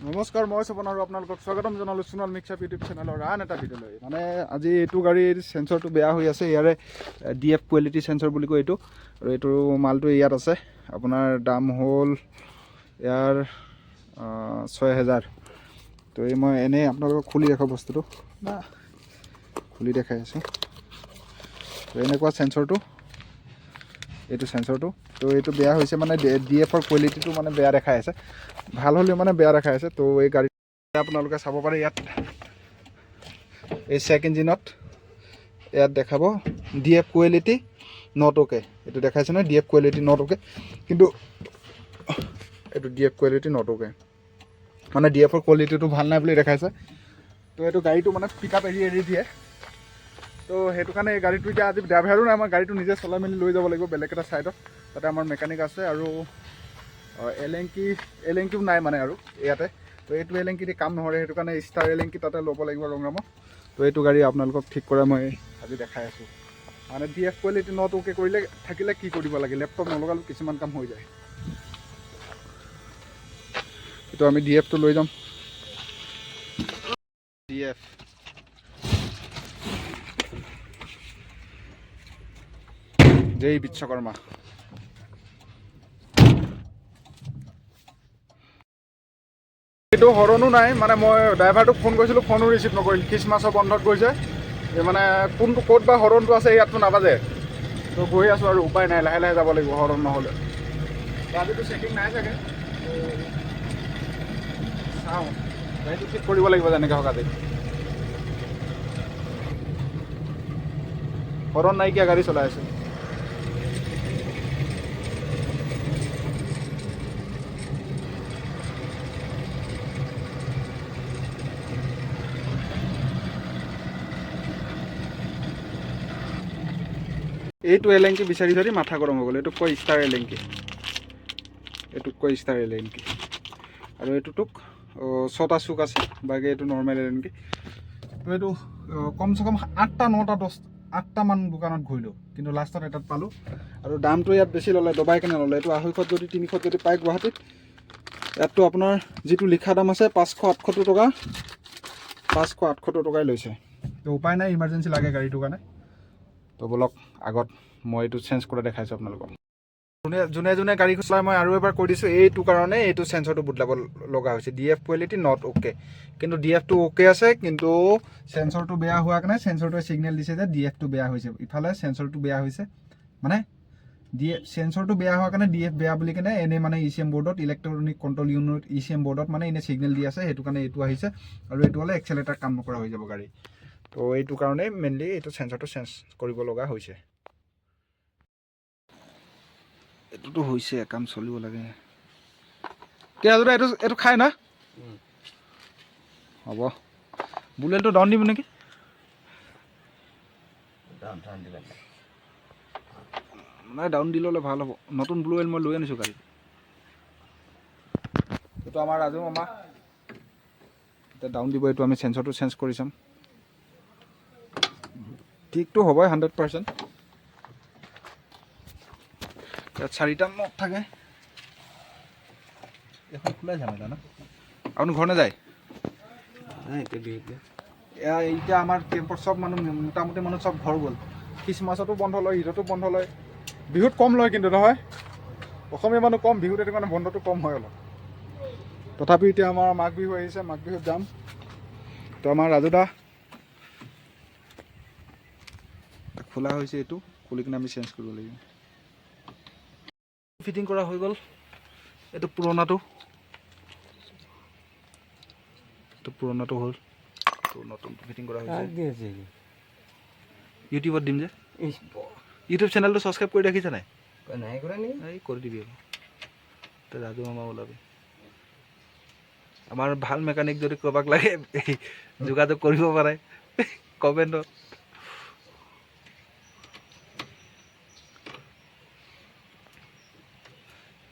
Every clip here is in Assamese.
নমস্কাৰ, মই স্বপন আৰু আপোনালোকক স্বাগতম জনালোঁ সোণাল মিক্সাপ ইউটিউব চেনেলৰ আন এটা ভিডিঅ'লৈ। মানে আজি এইটো গাড়ীৰ চেঞ্চৰটো বেয়া হৈ আছে। ইয়াৰে DF কোৱালিটি চেঞ্চৰ বুলি কয় এইটো, আৰু এইটো মালটো ইয়াত আছে। আপোনাৰ দাম হ'ল ইয়াৰ 6000। তো এই মই এনেই আপোনালোকক খুলি দেখাওঁ বস্তুটো, না খুলি দেখাই আছোঁ। তো এনেকুৱা চেঞ্চৰটো, এইটো চেঞ্চৰটো। তো এইটো বেয়া হৈছে, মানে DFৰ কোৱালিটিটো মানে বেয়া দেখাই আছে, ভাল হ'লেও মানে বেয়া দেখাই আছে। তো এই গাড়ী আপোনালোকে চাব পাৰে, ইয়াত এই চেক ইঞ্জিনত ইয়াত দেখাব DF কোৱালিটি নট অ'কে। এইটো দেখাইছে নহয় DF কোৱালিটি নট অ'কে, কিন্তু এইটো DF কোৱালিটি নট অ'কে, মানে DFৰ কোৱালিটিটো ভাল নাই বুলি দেখাইছে। তো এইটো গাড়ীটো মানে পিক আপ এৰি দিয়ে। তো সেইটো কাৰণে এই গাড়ীটো এতিয়া আজি ড্ৰাইভাৰো নাই, আমাৰ গাড়ীটো নিজে চলাই মেলি লৈ যাব লাগিব বেলেগ এটা ছাইডত। তাতে আমাৰ মেকানিক আছে, আৰু এলেংকিও নাই মানে আৰু ইয়াতে। তো এইটো এলেংকি দি কাম নকৰে, সেইটো কাৰণে ষ্টাৰ এলেংকি তাতে ল'ব লাগিব ৰঙৰামত। তো এইটো গাড়ী আপোনালোকক ঠিক কৰা মই আজি দেখাই আছোঁ। মানে DF কোৱালিটি নট অ'কে কৰিলে থাকিলে কি কৰিব লাগে, লেপটপ নলগালেও কিছুমান কাম হৈ যায়। এইটো আমি DFটো লৈ যাম। DF জয় বিশ্বকৰ্মা। এইটো হৰণো নাই, মানে মই ড্ৰাইভাৰটোক ফোন কৰিছিলোঁ, ফোনো ৰিচিভ নকৰিল, খ্ৰীষ্টমাছৰ বন্ধত গৈছে। এই মানে কোনটো ক'ত বা হৰণটো আছে, ইয়াততো নাবাজে। তো গৈ আছোঁ আৰু উপায় নাই, লাহে লাহে যাব লাগিব হৰণ নহ'লে। আজিতো চেকিং নাই চাগে, চাওঁ গাড়ীটো ঠিক কৰিব লাগিব যেনেকৈ হওক আজি। হৰণ নাইকিয়া গাড়ী চলাই আছে। এইটো এলেংকি বিচাৰি ধৰি মাথা গৰম হৈ গ'ল। এইটোক কয় ষ্টাৰ এলেংকি, এইটোক কয় ষ্টাৰ এলেংকি। আৰু এইটোটোক 6টা চুক আছে, বাকী এইটো নৰ্মেল এলেংকি। তো এইটো কমচে কম 8টা 9টা 8টামান দোকানত ঘূৰিলোঁ, কিন্তু লাষ্টত এটাত পালোঁ। আৰু দামটো ইয়াত বেছি ল'লে, দবাই কেনে ল'লে। এইটো 250 যদি 300 যদি পায় গুৱাহাটীত, ইয়াততো আপোনাৰ যিটো লিখা দাম আছে 578 টকা, 578 টকাই লৈছে। তো উপায় নাই, ইমাৰ্জেঞ্চি লাগে গাড়ীটোৰ কাৰণে। তো বলক আগত মই এইটো চেঞ্জ কৰা দেখাইছোঁ আপোনালোকক। যোনে যোনে গাড়ী চলাই, মই আৰু এবাৰ কৈ দিছোঁ, এইটো কাৰণে এইটো চেঞ্চৰটো বদলাব লগা হৈছে। DF কোৱালিটি নট অ'কে, কিন্তু DFটো অ'কে আছে, কিন্তু চেঞ্চৰটো বেয়া হোৱাৰ কাৰণে চেঞ্চৰটোৱে ছিগনেল দিছে যে DFটো বেয়া হৈছে। ইফালে চেঞ্চৰটো বেয়া হৈছে, মানে চেঞ্চৰটো বেয়া হোৱাৰ কাৰণে DF বেয়া বুলি কেনে এনেই মানে ECM বৰ্ডত, ইলেক্ট্ৰনিক কণ্ট্ৰল ইউনিট ECM বৰ্ডত মানে এনেই ছিগনেল দি আছে। সেইটো কাৰণে এইটো আহিছে, আৰু এইটো হ'লে এক্সেলেটাৰ কাম নকৰা হৈ যাব গাড়ী। তো এইটো কাৰণে মেইনলি এইটো চেঞ্চৰটো চেঞ্জ কৰিব লগা হৈছে। এইটোতো হৈছে, কাম চলিব লাগে। কেৰাজোৰা এইটো খাই না হ'ব। বুলেটটো ডাউন দিব নেকি? নাই, ডাউন দি ল'লে ভাল হ'ব। নতুন ব্লু ৱেল মই লৈ আনিছোঁ গাড়ী। এইটো আমাৰ ৰাজু মামা এতিয়া ডাউন দিব। এইটো আমি চেঞ্চৰটো চেঞ্জ কৰি চাম। ঠিকটো হ'বই 100%। ইয়াত 4টা নট থাকে। এখন খোলাই ঝামেলা না। আপুনি ঘৰ নাযায়? এতিয়া আমাৰ কেম্পৰ চব মানুহ, মোটামুটি মানুহ চব ঘৰ গ'ল। খ্ৰীষ্টমাছতো বন্ধ লয়, ঈদতো বন্ধ লয়, বিহুত কম লয় কিন্তু নহয়, অসমীয়া মানুহ কম বিহুত, সেইটো কাৰণে বন্ধটো কম হয় অলপ। তথাপি এতিয়া আমাৰ মাঘ বিহু আহিছে, মাঘ বিহুত যাম। তো আমাৰ ৰাজুদা খোলা হৈছে, এইটো খুলি কিনে আমি চেঞ্জ কৰিব লাগিব। ফিটিং কৰা হৈ গ'ল। এইটো পুৰণাটো হ'ল, তো নতুনটো ফিটিং কৰা হৈছে। ইউটিউবত দিম যে, ইউটিউব চেনেলটো ছাবস্ক্ৰাইব কৰি ৰাখিছা নাই? নাই কৰা নি? এই কৰি দিবি। তো ৰাজু মামা ওলাবি। আমাৰ ভাল মেকানিক যদি কাৰোবাক লাগে যোগাযোগ কৰিব পাৰে কমেণ্টত।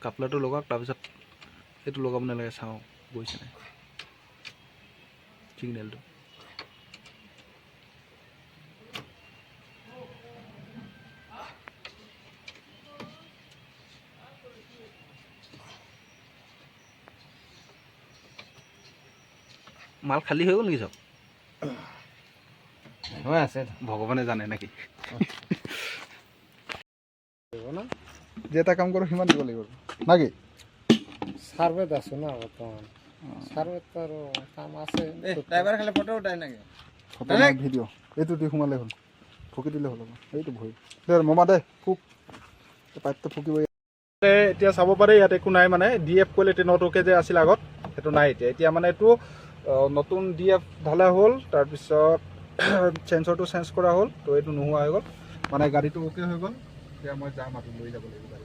কাপলাৰটো লগাওক, তাৰপিছত এইটো লগাব নালাগে, চাওঁ গৈছে নাই ছিগনেলটো। মাল খালী হৈ গ'ল নেকি চব হৈ আছে ভগৱানে জানে নেকি না যে এটা কাম কৰোঁ সিমান দিব লাগিব নাকি ছাৰ্ভেত আছোঁ না বৰ্তমান ছাৰ্ভেত আৰু কাম আছে ড্ৰাইভাৰ খালি ফটো উঠাই নাকি ফটো ভিডিঅ' এইটো দি সোমালে হ'ল ফুকি দিলে হ'ল এইটো ভৰি দে মামা দে ফুক পাইপটো ফুকিব এতিয়া চাব পাৰে ইয়াত একো নাই মানে ডি এফ কোৱালিটি নটকে যে আছিল আগত সেইটো নাই এতিয়া মানে এইটো নতুন ডি এফ ঢালা হ'ল তাৰপিছত চেঞ্চৰটো চেঞ্জ কৰা হ'ল তো এইটো নোহোৱা হৈ গ'ল মানে গাড়ীটো অ'কে হৈ গ'ল এতিয়া মই যাম আৰু লৈ যাব লাগিব